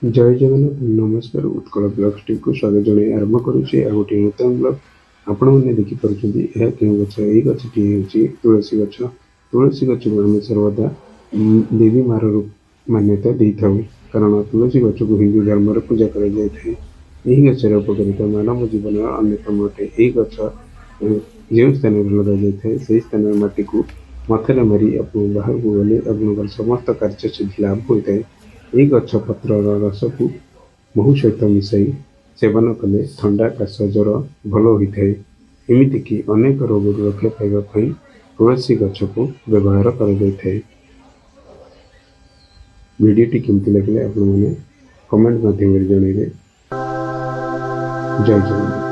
जय जगन्नाथ नमस्कार Utkal blog team को स्वागत जनाई आरंभ करुचे आ गोटे नूतन ब्लॉग आपण मैंने देखिपुंत यह क्यों गच यही गछटी हूँ तुलसी गछ। तुलसी गछ को आम सर्वदा देवी मार मान्यता दे था कारण तुलसी गछ को हिंदू धर्म पूजा कर गचर उपकारिता मानव जीवन अन्यतम अटे। यही गछ जो स्थान लगा जाए से स्थान माटी को मथरे मारी बाहर को गले आप समस्त कार्य सिद्धि लाभ होता है। यही गछ पत्र रस को महू सहित मिसाई सेवन कले थंडा काश ज्वर भल होता है। एमतीक अनेक रोग रक्षा पाइबापी तुलसी गछ को व्यवहार कर। भिडटी केमती लगे आप कमेंट माध्यम जनइबे। जय जगन्नाथ।